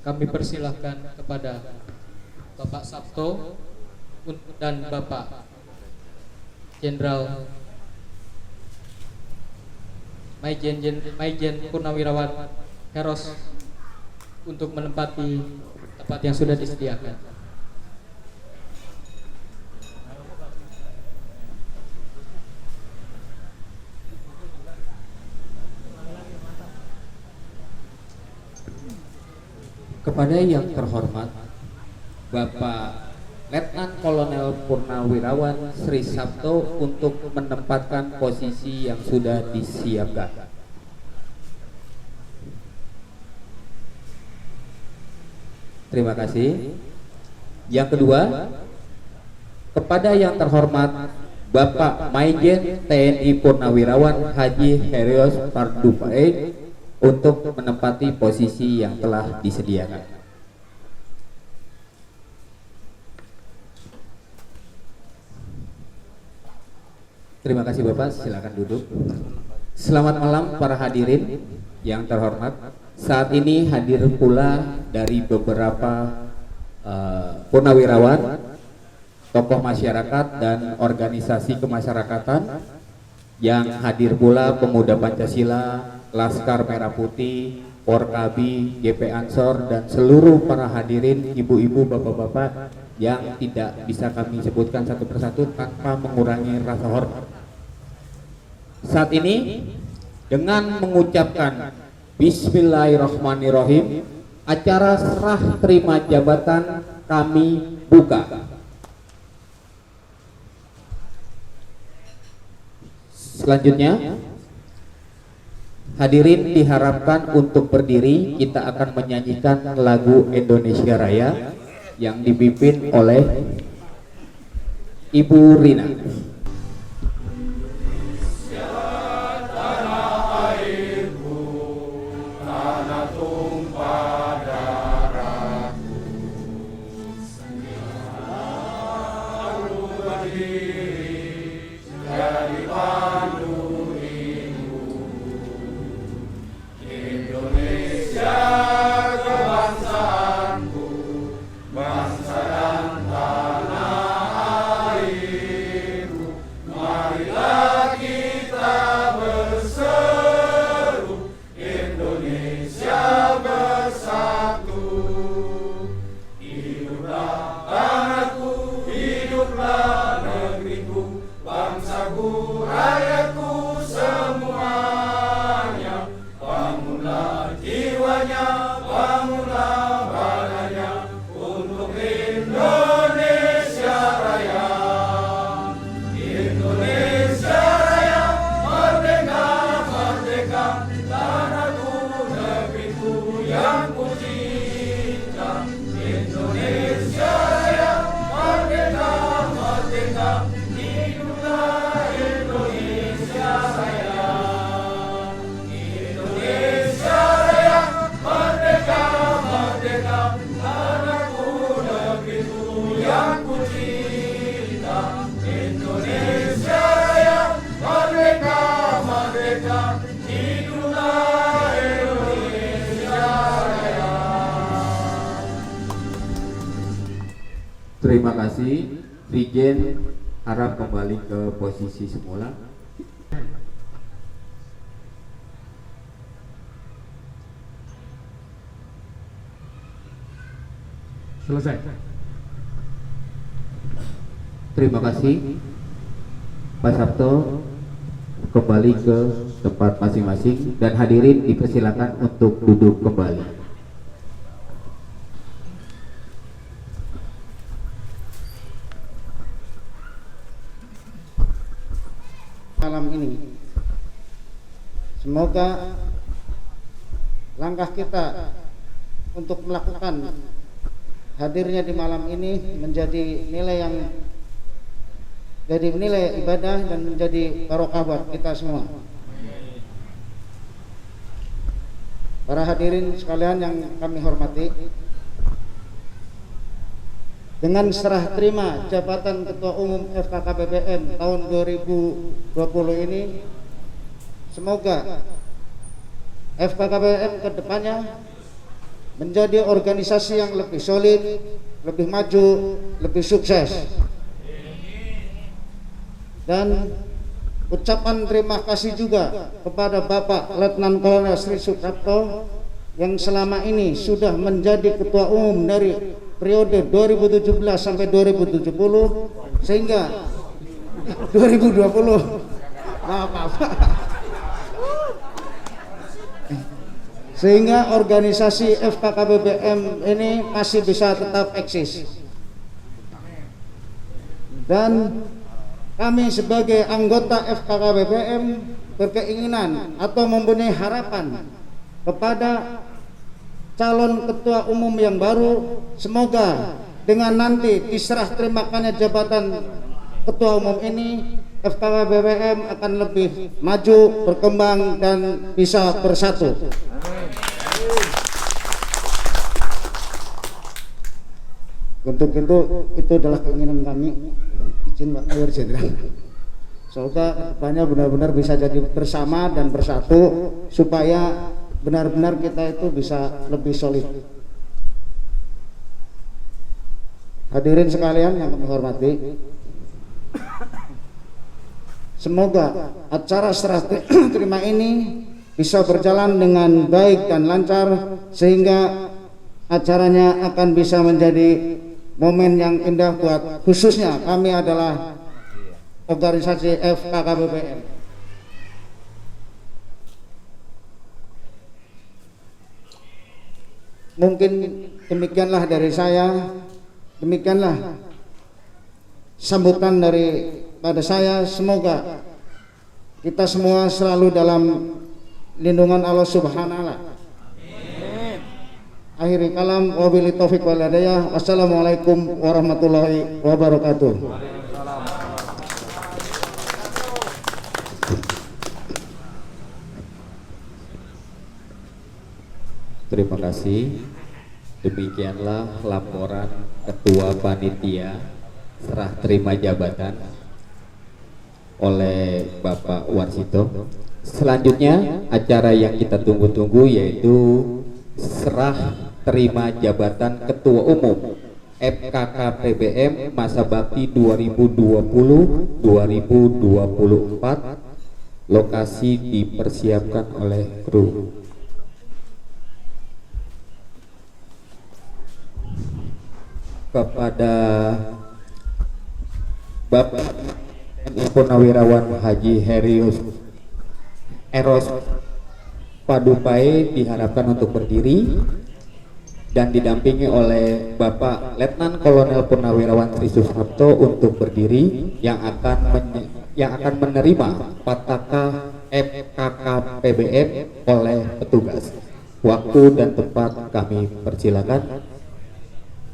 kami persilahkan kepada Bapak Sabto dan Bapak Jenderal Maijen Purnawirawan Heros untuk menempati tempat yang sudah disediakan. Kepada yang terhormat Bapak Letnan Kolonel Purnawirawan Sri Sabto untuk menempatkan posisi yang sudah disiapkan. Terima kasih. Yang kedua, kepada yang terhormat Bapak Maijen TNI Purnawirawan Haji Herios Pardupae untuk menempati posisi yang telah disediakan. Terima kasih Bapak, silakan duduk. Selamat malam para hadirin yang terhormat. Saat ini hadir pula dari beberapa purnawirawan, tokoh masyarakat dan organisasi kemasyarakatan, yang hadir pula pemuda Pancasila, Laskar Merah Putih, Porkabi, GP Ansor, dan seluruh para hadirin, ibu-ibu, bapak-bapak yang tidak bisa kami sebutkan satu persatu tanpa mengurangi rasa hormat. Saat ini dengan mengucapkan Bismillahirrahmanirrahim, acara serah terima jabatan kami buka. Selanjutnya, hadirin diharapkan untuk berdiri. Kita akan menyanyikan lagu Indonesia Raya yang dipimpin oleh Ibu Rina. Terima kasih. Brigjen harap kembali ke posisi semula. Selesai. Terima kasih. Pak Sabto kembali ke tempat masing-masing dan hadirin dipersilakan untuk duduk kembali. Malam ini semoga langkah kita untuk melakukan hadirnya di malam ini menjadi nilai yang jadi nilai ibadah dan menjadi barokah buat kita semua. Para hadirin sekalian yang kami hormati, dengan serah terima jabatan Ketua Umum FKKBPM tahun 2020 ini, semoga FKKBPM kedepannya menjadi organisasi yang lebih solid, lebih maju, lebih sukses. Dan ucapan terima kasih juga kepada Bapak Letnan Kolonel Sri Suprapto yang selama ini sudah menjadi ketua umum dari periode 2017 sampai 2070 sehingga 2020 maaf. Sehingga organisasi FKKBBM ini masih bisa tetap eksis. Dan kami sebagai anggota FKKBBM berkeinginan atau mempunyai harapan kepada calon ketua umum yang baru, semoga dengan nanti diserah terimakannya jabatan ketua umum ini, FKKBBM akan lebih maju, berkembang, dan bisa bersatu. Untuk itu adalah keinginan kami. Izin Pak Mayor Jenderal. Semoga kedepannya benar-benar bisa jadi bersama dan bersatu supaya benar-benar kita itu bisa lebih solid. Hadirin sekalian yang kami hormati, semoga acara serah terima ini bisa berjalan dengan baik dan lancar sehingga acaranya akan bisa menjadi momen yang indah buat khususnya kami adalah organisasi FKKBBM. Mungkin demikianlah dari saya, demikianlah sambutan daripada saya. Semoga kita semua selalu dalam lindungan Allah Subhanahu wa Ta'ala. Akhiri kalam, wabillahi taufiq wal hidayah. Wassalamualaikum warahmatullahi wabarakatuh. Terima kasih. Demikianlah laporan Ketua Panitia serah terima jabatan oleh Bapak Warsito. Selanjutnya acara yang kita tunggu-tunggu yaitu serah terima jabatan Ketua Umum FKKPBM masa bakti 2020-2024. Lokasi dipersiapkan oleh kru. Kepada Bapak TNI Purnawirawan Haji Herius Eros Padupae diharapkan untuk berdiri dan didampingi oleh Bapak Letnan Kolonel Purnawirawan Sri Suprapto untuk berdiri yang akan menerima pataka FKKPBM oleh petugas. Waktu dan tempat kami persilakan.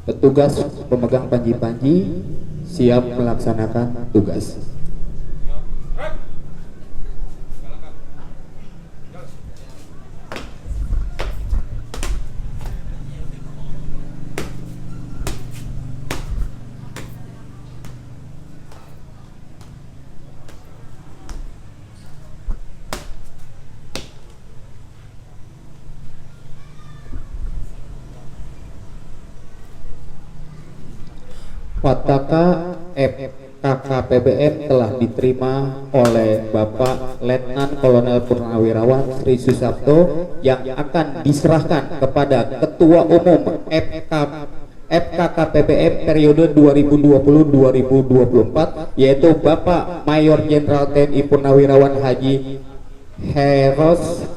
Petugas pemegang panji-panji siap melaksanakan tugas. Pataka FKKPBM telah diterima oleh Bapak Letnan Kolonel Purnawirawan Sri Suprapto yang akan diserahkan kepada Ketua Umum FKKPBM periode 2020-2024 yaitu Bapak Mayor Jenderal TNI Purnawirawan Haji Heros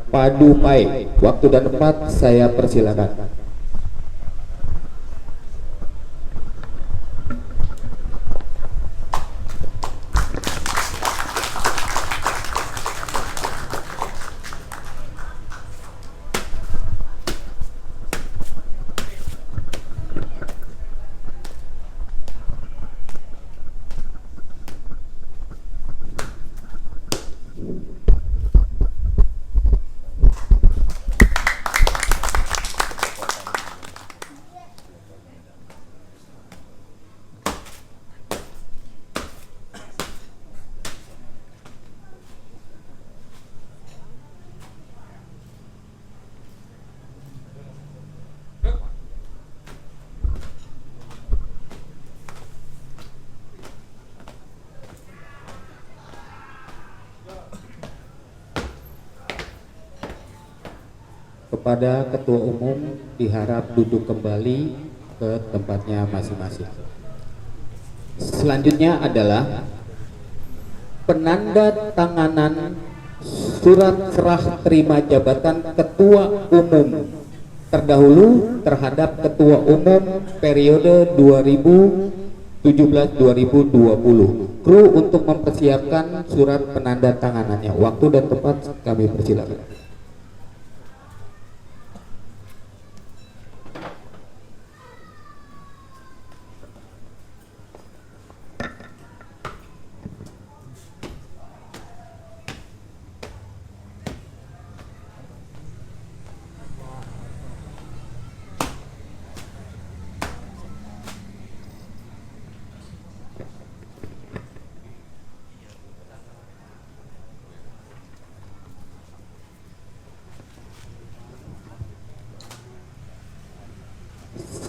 Padupae. Waktu dan tempat saya persilakan. Kepada Ketua Umum diharap duduk kembali ke tempatnya masing-masing. Selanjutnya adalah penandatanganan surat serah terima jabatan Ketua Umum terdahulu terhadap Ketua Umum periode 2017-2020. Kru untuk mempersiapkan surat penandatanganannya. Waktu dan tempat kami persilakan.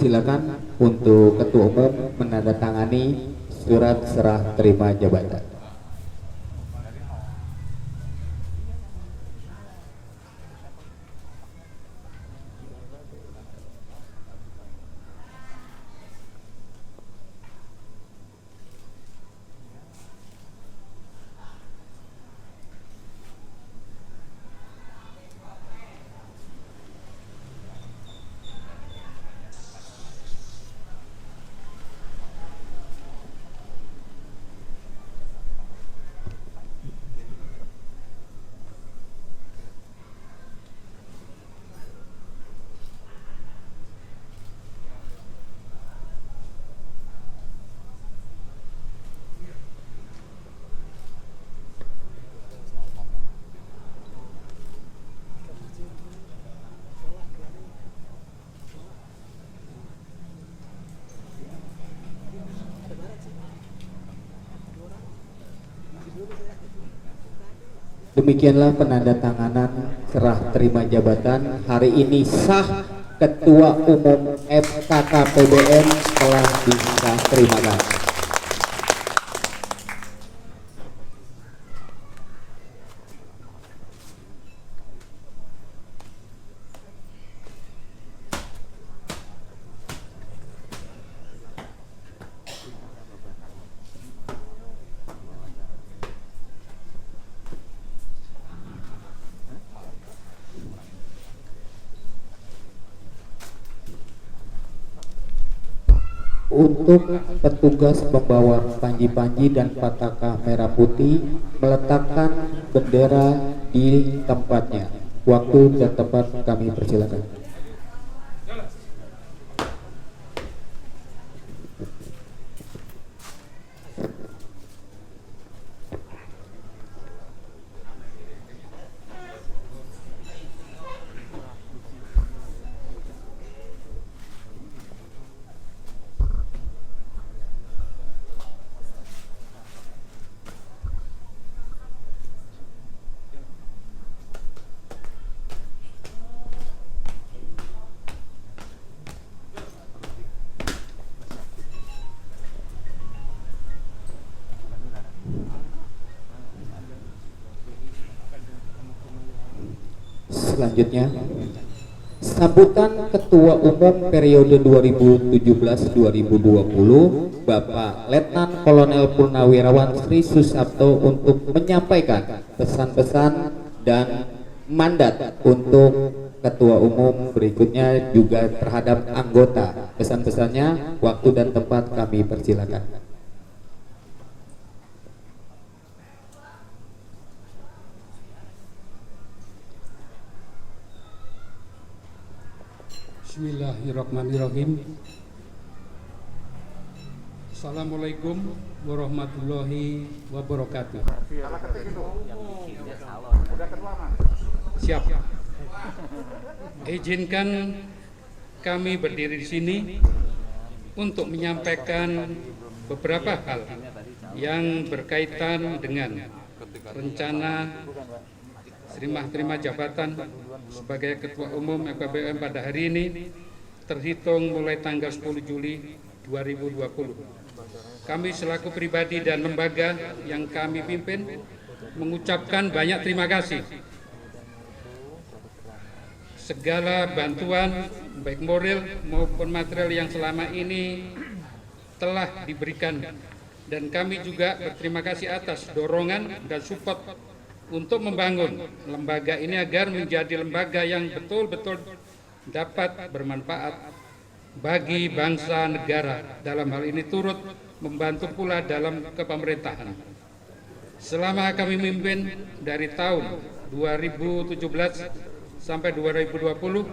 Silakan untuk Ketua Umum menandatangani surat serah terima jabatan. Demikianlah penandatanganan serah terima jabatan. Hari ini sah, Ketua Umum FKKPBN telah diserah terimakan. Untuk petugas pembawa panji-panji dan pataka merah putih meletakkan bendera di tempatnya. Waktu dan tempat kami persilakan. Selanjutnya, sambutan Ketua Umum periode 2017-2020 Bapak Letnan Kolonel Purnawirawan Sri Susapto untuk menyampaikan pesan-pesan dan mandat untuk Ketua Umum berikutnya juga terhadap anggota. Pesan-pesannya, waktu dan tempat kami persilakan. Bismillahirrahmanirrahim. Assalamualaikum warahmatullahi wabarakatuh. Siap. Izinkan kami berdiri di sini untuk menyampaikan beberapa hal yang berkaitan dengan rencana serah terima jabatan sebagai Ketua Umum FKBM pada hari ini terhitung mulai tanggal 10 Juli 2020. Kami selaku pribadi dan lembaga yang kami pimpin mengucapkan banyak terima kasih segala bantuan baik moral maupun material yang selama ini telah diberikan, dan kami juga berterima kasih atas dorongan dan support untuk membangun lembaga ini agar menjadi lembaga yang betul-betul dapat bermanfaat bagi bangsa negara. Dalam hal ini turut membantu pula dalam kepemerintahan. Selama kami memimpin dari tahun 2017 sampai 2020,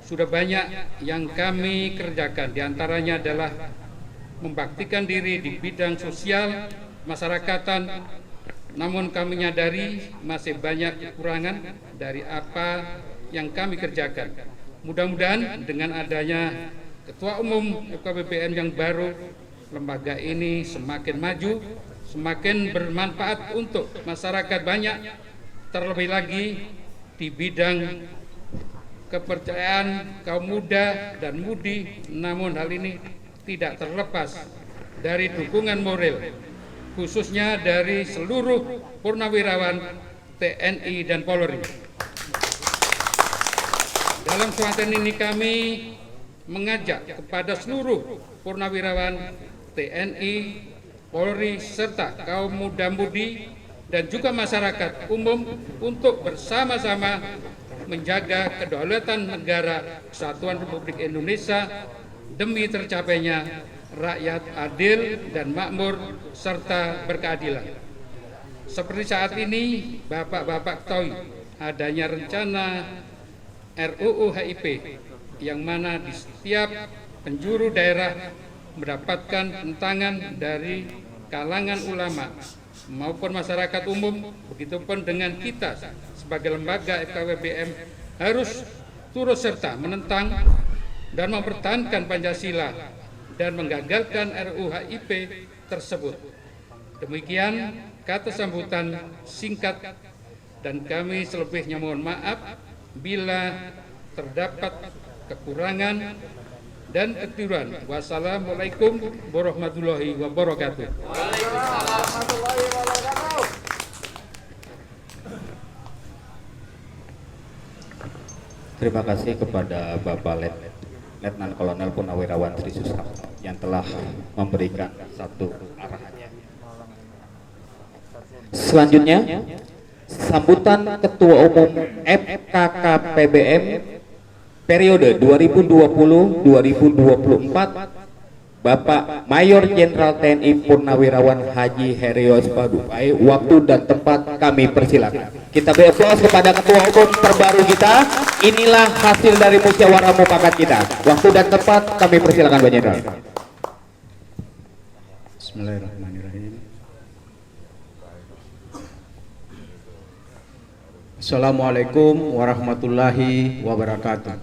sudah banyak yang kami kerjakan. Di antaranya adalah membaktikan diri di bidang sosial masyarakatan, namun kami menyadari masih banyak kekurangan dari apa yang kami kerjakan. Mudah-mudahan dengan adanya Ketua Umum FKBPM yang baru, lembaga ini semakin maju, semakin bermanfaat untuk masyarakat banyak, terlebih lagi di bidang kepercayaan kaum muda dan mudi. Namun hal ini tidak terlepas dari dukungan moral, khususnya dari seluruh purnawirawan TNI dan Polri. Dalam kesempatan ini kami mengajak kepada seluruh purnawirawan TNI, Polri, serta kaum muda-mudi dan juga masyarakat umum untuk bersama-sama menjaga kedaulatan negara Kesatuan Republik Indonesia demi tercapainya rakyat adil dan makmur serta berkeadilan. Seperti saat ini Bapak-bapak ketahui adanya rencana RUU HIP yang mana di setiap penjuru daerah mendapatkan tentangan dari kalangan ulama maupun masyarakat umum. Begitupun dengan kita sebagai lembaga FKBPM harus turut serta menentang dan mempertahankan Pancasila dan menggagalkan RUU HIP tersebut. Demikian kata sambutan singkat, dan kami selebihnya mohon maaf bila terdapat kekurangan dan kekeliruan. Wassalamualaikum warahmatullahi wabarakatuh. Terima kasih kepada Bapak Letnan Kolonel Purnawirawan Tri Susapto yang telah memberikan satu arahannya. Selanjutnya, sambutan Ketua Umum FKKPBM periode 2020-2024 Bapak Mayor Jenderal TNI Purnawirawan Haji Herios Padupai. Waktu dan tempat kami persilakan. Kita beri aplaus kepada Ketua Umum terbaru kita. Inilah hasil dari musyawarah mufakat kita. Waktu dan tempat kami persilakan Pak Jenderal. Bismillahirrahmanirrahim. Assalamualaikum warahmatullahi wabarakatuh.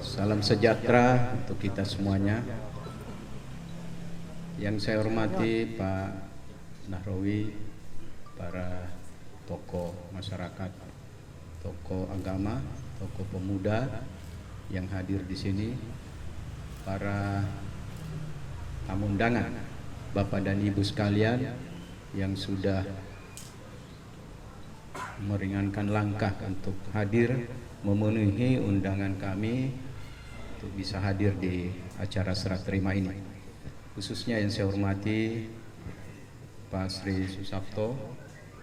Salam sejahtera untuk kita semuanya. Yang saya hormati Pak Nahrawi, para tokoh masyarakat, tokoh agama, tokoh pemuda yang hadir di sini, para tamu undangan, Bapak dan Ibu sekalian yang sudah meringankan langkah untuk hadir memenuhi undangan kami untuk bisa hadir di acara serah terima ini. Khususnya yang saya hormati Pak Sri Susapto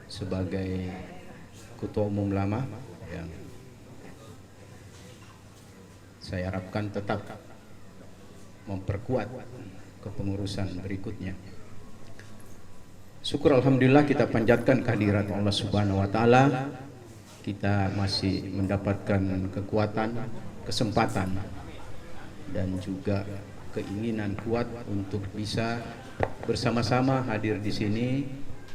sebagai Ketua Umum lama, yang saya harapkan tetap memperkuat kepengurusan berikutnya. Syukur alhamdulillah kita panjatkan kehadirat Allah Subhanahu wa taala. Kita masih mendapatkan kekuatan, kesempatan dan juga keinginan kuat untuk bisa bersama-sama hadir di sini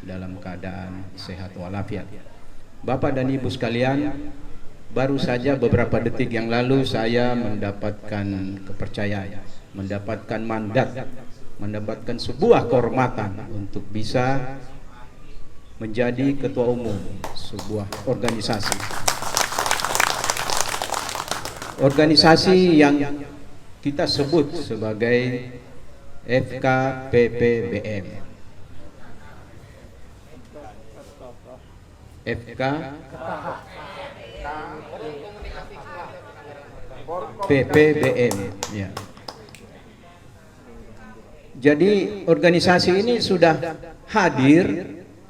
dalam keadaan sehat walafiat. Bapak dan Ibu sekalian, baru saja beberapa detik yang lalu saya mendapatkan kepercayaan, mendapatkan mandat, mendapatkan sebuah kehormatan untuk bisa menjadi ketua umum sebuah organisasi yang kita sebut sebagai FKPPBM. FK, PPBM. Ya. Jadi organisasi ini sudah hadir,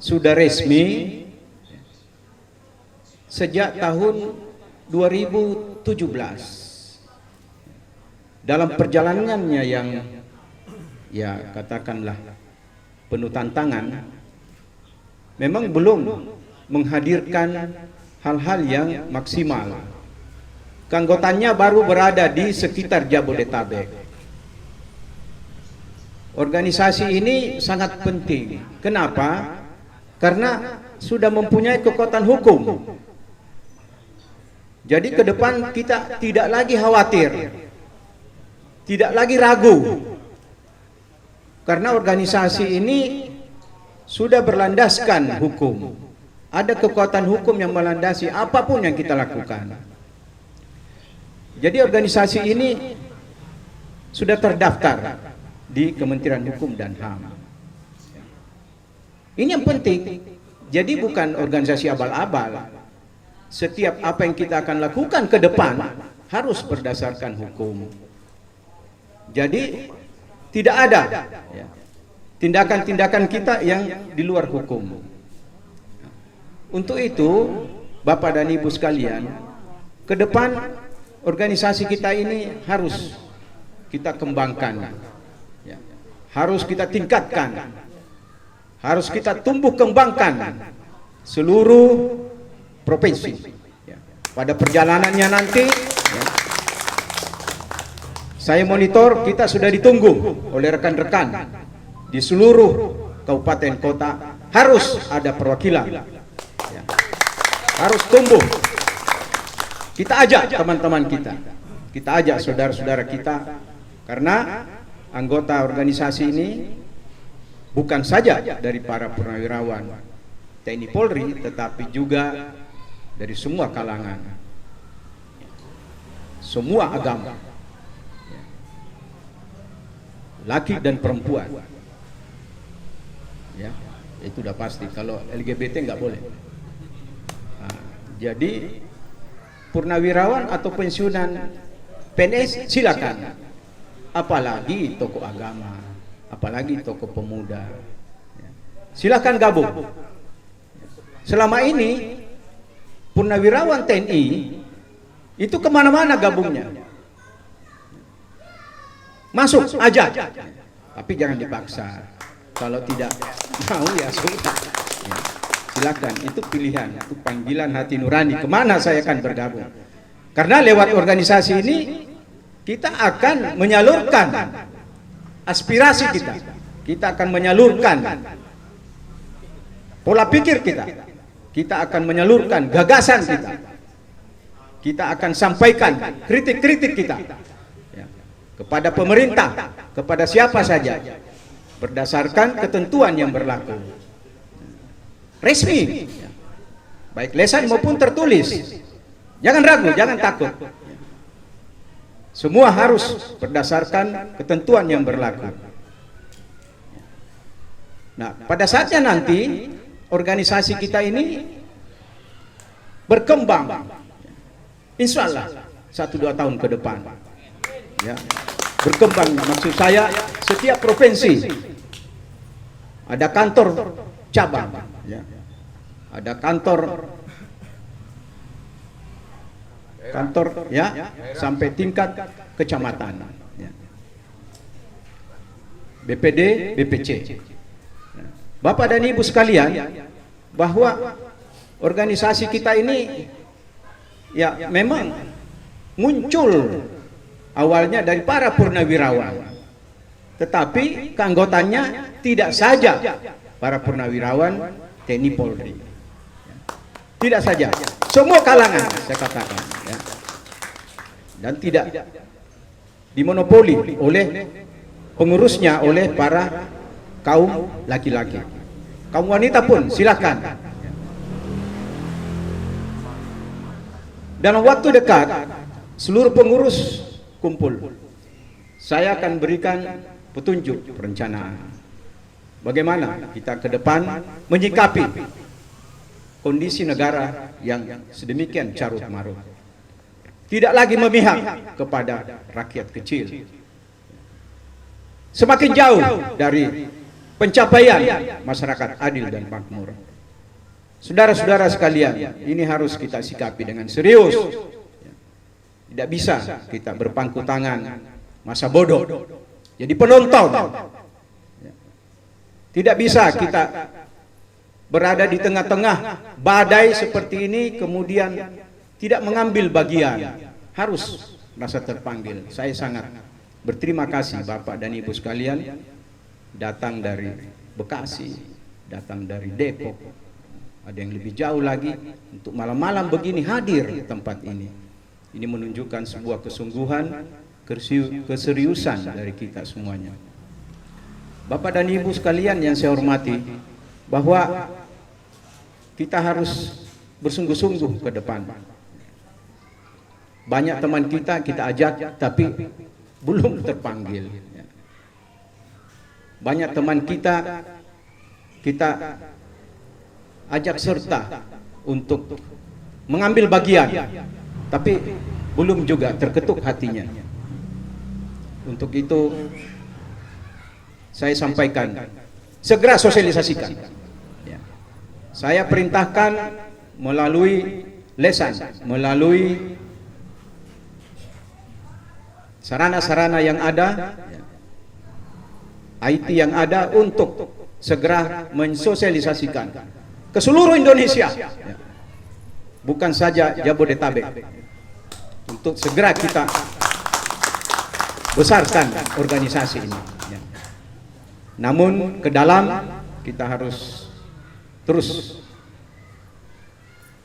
sudah resmi sejak tahun 2017. Dalam perjalanannya yang ya katakanlah penuh tantangan, memang belum menghadirkan hal-hal yang maksimal. Keanggotaannya baru berada di sekitar Jabodetabek. Organisasi ini sangat penting. Kenapa? Karena sudah mempunyai kekuatan hukum. Jadi ke depan kita tidak lagi khawatir, tidak lagi ragu. Karena organisasi ini sudah berlandaskan hukum. Ada kekuatan hukum yang melandasi apapun yang kita lakukan. Jadi organisasi ini sudah terdaftar di Kementerian Hukum dan HAM. Ini yang penting. Jadi bukan organisasi abal-abal. Setiap apa yang kita akan lakukan ke depan harus berdasarkan hukum. Jadi tidak ada tindakan-tindakan kita yang di luar hukum. Untuk itu, Bapak dan Ibu sekalian, ke depan organisasi kita ini harus kita kembangkan, harus kita tingkatkan, harus kita tumbuh kembangkan seluruh provinsi. Pada perjalanannya nanti, saya monitor kita sudah ditunggu oleh rekan-rekan di seluruh kabupaten kota, harus ada perwakilan, harus tumbuh. Kita ajak teman-teman kita ajak saudara-saudara kita, karena anggota organisasi ini bukan saja dari para purnawirawan TNI Polri, tetapi juga dari semua kalangan, semua agama, laki dan perempuan. Ya, itu udah pasti. Kalau LGBT nggak boleh. Nah, jadi purnawirawan atau pensiunan PNS silakan. Apalagi tokoh agama, apalagi tokoh pemuda, silakan gabung. Selama ini purnawirawan TNI itu kemana-mana gabungnya, masuk aja, tapi jangan dipaksa. Kalau tidak mau ya sudah, silakan. Itu pilihan, itu panggilan hati nurani. Kemana saya akan bergabung? Karena lewat organisasi ini kita akan menyalurkan aspirasi kita. Kita akan menyalurkan pola pikir kita. Kita akan menyalurkan gagasan kita. Kita akan sampaikan kritik-kritik kita kepada pemerintah, kepada siapa saja, berdasarkan ketentuan yang berlaku. Resmi, baik lisan maupun tertulis. Jangan ragu, jangan takut. Semua harus berdasarkan ketentuan yang berlaku. Nah, pada saatnya nanti organisasi kita ini berkembang, insya Allah 1-2 tahun ke depan, ya, berkembang. Maksud saya setiap provinsi ada kantor cabang, ya, ada kantor ya sampai tingkat kecamatan, ya. BPD, BPC. Bapak dan Ibu sekalian, bahwa organisasi kita ini ya memang muncul awalnya dari para purnawirawan, tetapi keanggotaannya tidak saja para purnawirawan TNI Polri, tidak saja, semua kalangan saya katakan, ya. Dan tidak dimonopoli oleh pengurusnya, oleh para kaum laki-laki. Kaum wanita pun silakan. Dalam waktu dekat seluruh pengurus kumpul. Saya akan berikan petunjuk perencanaan bagaimana kita ke depan menyikapi kondisi negara yang sedemikian carut marut. Tidak lagi memihak kepada rakyat kecil. Semakin jauh dari pencapaian masyarakat adil dan makmur. Saudara-saudara sekalian, ini harus kita sikapi dengan serius. Tidak bisa kita berpangku tangan masa bodoh, jadi penonton. Tidak bisa kita berada di tengah-tengah badai seperti ini kemudian tidak mengambil bagian. Harus merasa terpanggil. Saya sangat berterima kasih Bapak dan Ibu sekalian datang dari Bekasi, datang dari Depok, ada yang lebih jauh lagi untuk malam-malam begini hadir di tempat ini. Ini menunjukkan sebuah kesungguhan, keseriusan dari kita semuanya. Bapak dan Ibu sekalian yang saya hormati, bahwa kita harus bersungguh-sungguh ke depan. Banyak teman kita ajak tapi belum terpanggil. Banyak teman kita ajak serta untuk mengambil bagian, tapi belum juga terketuk hatinya. Untuk itu saya sampaikan, segera sosialisasikan. Saya perintahkan melalui lesan, melalui sarana-sarana yang ada, IT yang ada, untuk segera mensosialisasikan ke seluruh Indonesia, bukan saja Jabodetabek, untuk segera kita besarkan organisasi ini. Namun ke dalam kita harus terus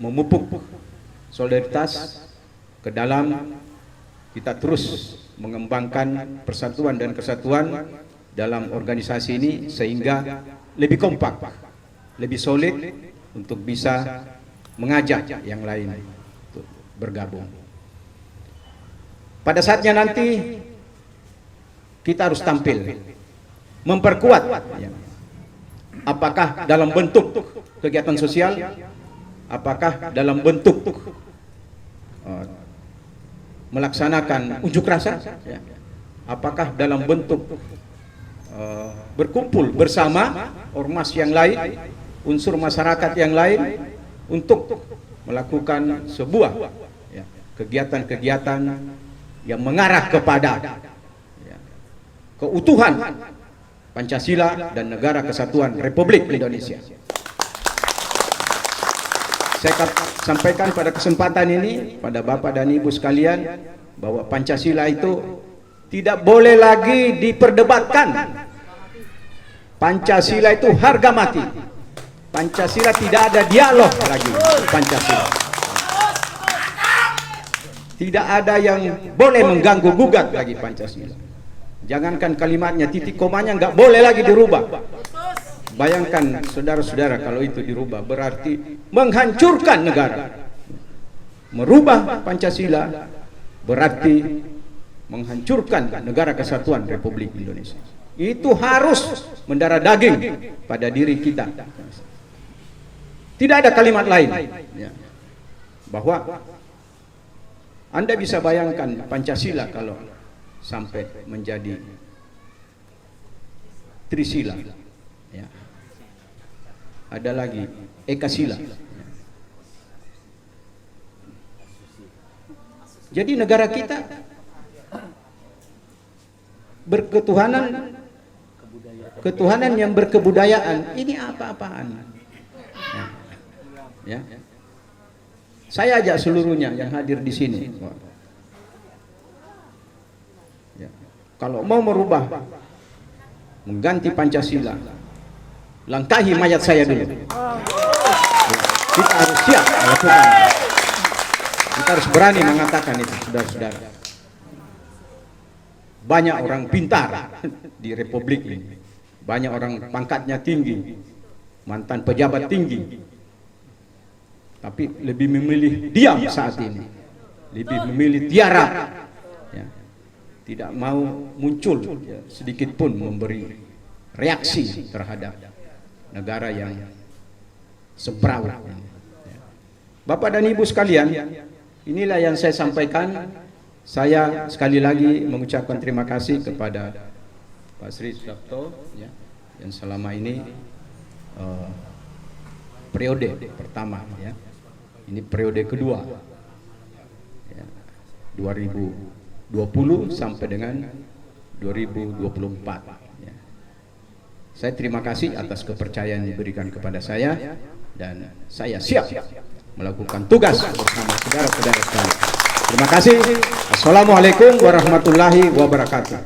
memupuk solidaritas, ke dalam kita terus mengembangkan persatuan dan kesatuan dalam organisasi ini sehingga lebih kompak, lebih solid untuk bisa mengajak yang lain untuk bergabung. Pada saatnya nanti kita harus tampil, memperkuat, apakah dalam bentuk kegiatan sosial, apakah dalam bentuk melaksanakan unjuk rasa, apakah dalam bentuk berkumpul bersama ormas yang lain, unsur masyarakat yang lain, untuk melakukan sebuah kegiatan-kegiatan yang mengarah kepada keutuhan Pancasila dan Negara Kesatuan Republik Indonesia. Saya sampaikan pada kesempatan ini pada Bapak dan Ibu sekalian bahwa Pancasila itu tidak boleh lagi diperdebatkan. Pancasila itu harga mati. Pancasila tidak ada dialog lagi. Pancasila tidak ada yang boleh mengganggu gugat lagi Pancasila. Jangankan kalimatnya, titik komanya nggak boleh lagi dirubah. Bayangkan saudara-saudara, kalau itu dirubah berarti menghancurkan negara. Merubah Pancasila berarti menghancurkan Negara Kesatuan Republik Indonesia. Itu harus mendarah daging pada diri kita. Tidak ada kalimat lain. Bahwa Anda bisa bayangkan Pancasila kalau sampai menjadi Trisila. Ada lagi Ekasila. Jadi negara kita berketuhanan, ketuhanan yang berkebudayaan. Ini apa-apaan? Ya. Saya ajak seluruhnya yang hadir di sini. Ya. Kalau mau merubah, mengganti Pancasila, langkahi mayat saya dulu. Kita harus siap melakukan. Kita harus berani mengatakan itu, saudara-saudara. Banyak orang pintar di Republik ini. Banyak orang pangkatnya tinggi, mantan pejabat tinggi. Tapi lebih memilih diam saat ini. Lebih memilih tiarap. Ya. Tidak mau muncul sedikit pun memberi reaksi terhadap negara yang semrawut. Bapak dan Ibu sekalian, inilah yang saya sampaikan. Saya sekali lagi mengucapkan terima kasih kepada Pak Sri Sudarto ya, yang selama ini periode pertama ya. Ini periode kedua ya, 2020 sampai dengan 2024 ya. Saya terima kasih atas kepercayaan yang diberikan kepada saya, dan saya siap melakukan tugas bersama saudara-saudara sekalian. Terima kasih. Assalamualaikum warahmatullahi wabarakatuh.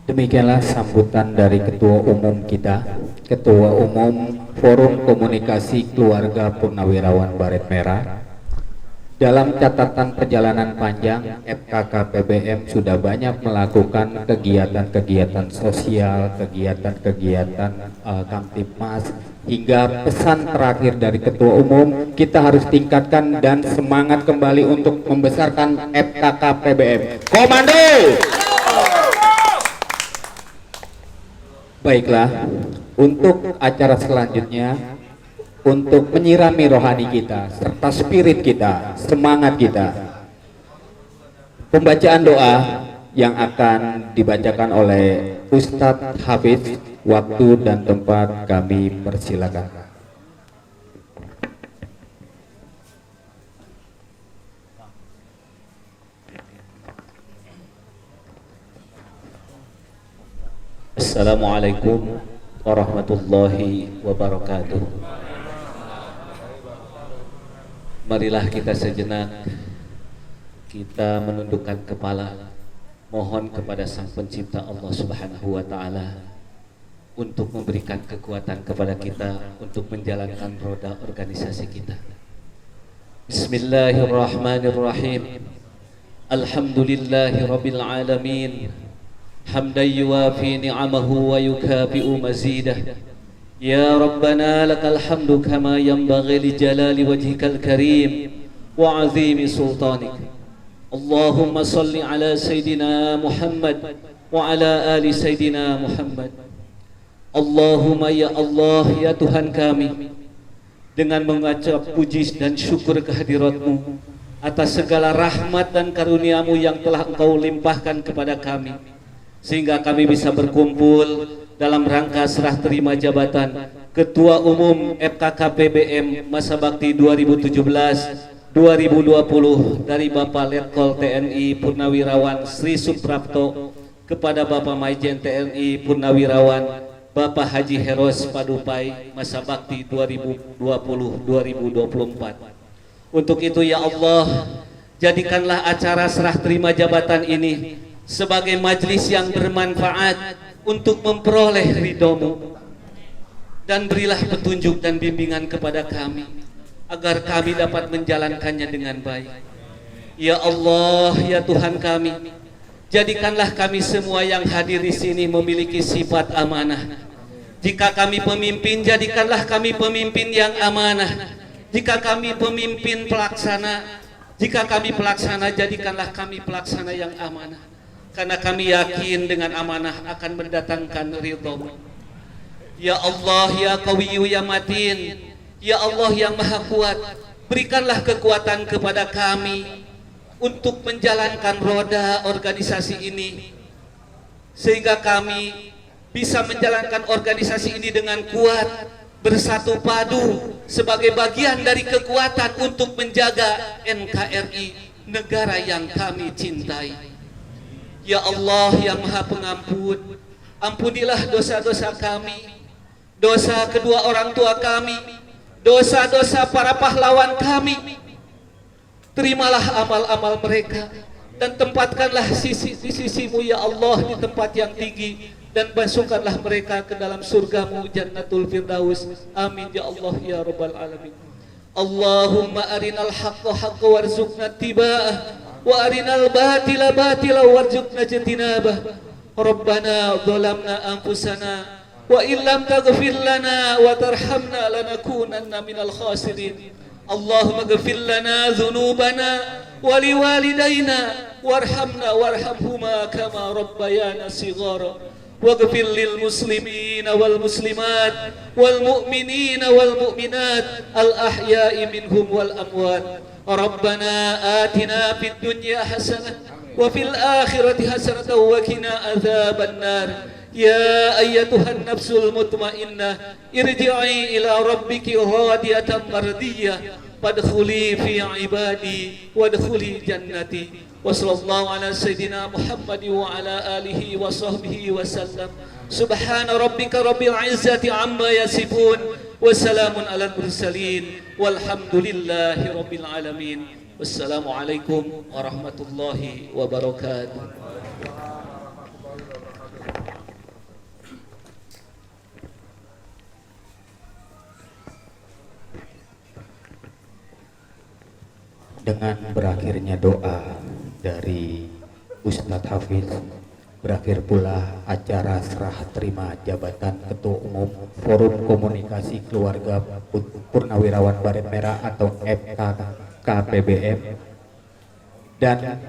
Demikianlah sambutan dari Ketua Umum kita, Ketua Umum Forum Komunikasi Keluarga Purnawirawan Baret Merah. Dalam catatan perjalanan panjang, FKKPBM sudah banyak melakukan kegiatan-kegiatan sosial, kegiatan-kegiatan Kamtipmas, hingga pesan terakhir dari Ketua Umum, kita harus tingkatkan dan semangat kembali untuk membesarkan FKKPBM. Komando! Baiklah, untuk acara selanjutnya, untuk menyirami rohani kita serta spirit kita, semangat kita, pembacaan doa yang akan dibacakan oleh Ustadz Hafiz. Waktu dan tempat kami persilakan. Assalamualaikum warahmatullahi wabarakatuh. Marilah kita sejenak kita menundukkan kepala, mohon kepada Sang Pencipta Allah Subhanahu wa taala untuk memberikan kekuatan kepada kita untuk menjalankan roda organisasi kita. Bismillahirrahmanirrahim. Alhamdulillahirabbil alamin. Hamdan yuwafi ni'amahu wa yukafi'u mazidah. Ya Rabbana lakal hamdu kama yanbaghi li jalali wajhikal karim wa 'azimi sultanik. Allahumma salli ala Sayyidina Muhammad wa ala ali Sayyidina Muhammad. Allahumma ya Allah, ya Tuhan kami, dengan mengucap puji dan syukur kehadirat-Mu atas segala rahmat dan karunia-Mu yang telah Engkau limpahkan kepada kami, sehingga kami bisa berkumpul dalam rangka serah terima jabatan Ketua Umum FKKPBM masa bakti 2017-2020 dari Bapak Letkol TNI Purnawirawan Sri Suprapto kepada Bapak Maijen TNI Purnawirawan Bapak Haji Heros Padupai masa bakti 2020-2024. Untuk itu ya Allah, jadikanlah acara serah terima jabatan ini sebagai majelis yang bermanfaat untuk memperoleh ridho-Mu, dan berilah petunjuk dan bimbingan kepada kami agar kami dapat menjalankannya dengan baik. Ya Allah, ya Tuhan kami, jadikanlah kami semua yang hadir di sini memiliki sifat amanah. Jika kami pemimpin, jadikanlah kami pemimpin yang amanah. Jika kami pemimpin pelaksana, jika kami pelaksana, jadikanlah kami pelaksana yang amanah. Karena kami yakin dengan amanah akan mendatangkan ridho-Mu. Ya Allah, ya Qawiyyu ya Matin, ya Allah yang Maha Kuat, berikanlah kekuatan kepada kami untuk menjalankan roda organisasi ini, sehingga kami bisa menjalankan organisasi ini dengan kuat, bersatu padu sebagai bagian dari kekuatan untuk menjaga NKRI, negara yang kami cintai. Ya Allah yang Maha Pengampun, ampunilah dosa-dosa kami, dosa kedua orang tua kami, dosa-dosa para pahlawan kami. Terimalah amal-amal mereka dan tempatkanlah di sisi-Mu ya Allah di tempat yang tinggi, dan masukkanlah mereka ke dalam surga-Mu Jannatul Firdaus. Amin ya Allah ya Rabbal Alamin. Allahumma arinal haqqa haqqa warzuqna tiba'ah wa arinal batila batila warzuqna jatinabah. Rabbana zalamna anfusana wa illam taghfir lana wa tarhamna lanakunanna minal khasirin. Allahumma ghfir lana dhunubana wa liwalidayna warhamna warhamhuma kama rabbayana shighara. Waghfir lil muslimin muslimina wal muslimat wal mu'minina wal mu'minat al ahya'i minhum wal amwat. Rabbana atina fid dunya hasanah wa fil akhirati hasanah wa qina adzaban nar. Ya ayyatuhan nafsul mutmainnah irji'i ila rabbiki radiyatan mardiyah fadkhuli fi ibadi wadkhuli jannati. Wa sallallahu ala sayyidina Muhammad wa ala alihi wa sahbihi wa sallam. Subhana rabbika rabbil izzati amma yasifun wa salamun alal mursalin walhamdulillahi rabbil alamin. Wassalamu alaikum warahmatullahi wabarakatuh. Dengan berakhirnya doa dari Ustadz Hafiz, berakhir pula acara serah terima jabatan Ketua Umum Forum Komunikasi Keluarga Purnawirawan Baret Merah atau FKKPBM, dan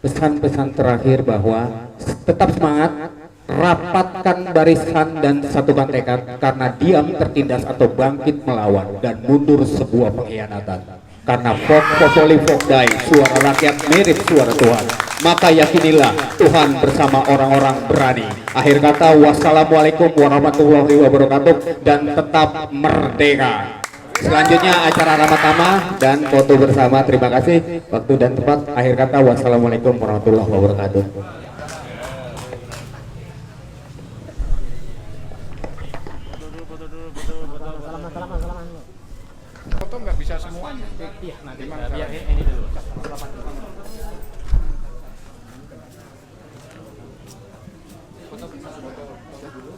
pesan-pesan terakhir bahwa tetap semangat, rapatkan barisan dan satukan tekad, karena diam tertindas atau bangkit melawan dan mundur sebuah pengkhianatan. Karena Vok Populi Vokdai, suara rakyat mirip suara Tuhan, maka yakinilah Tuhan bersama orang-orang berani. Akhir kata, wassalamualaikum warahmatullahi wabarakatuh, dan tetap merdeka. Selanjutnya acara ramah tamah dan foto bersama. Terima kasih. Waktu dan tempat. Akhir kata, wassalamualaikum warahmatullahi wabarakatuh. Foto nggak bisa semuanya. Iya, nanti biar ini dulu. Foto dulu.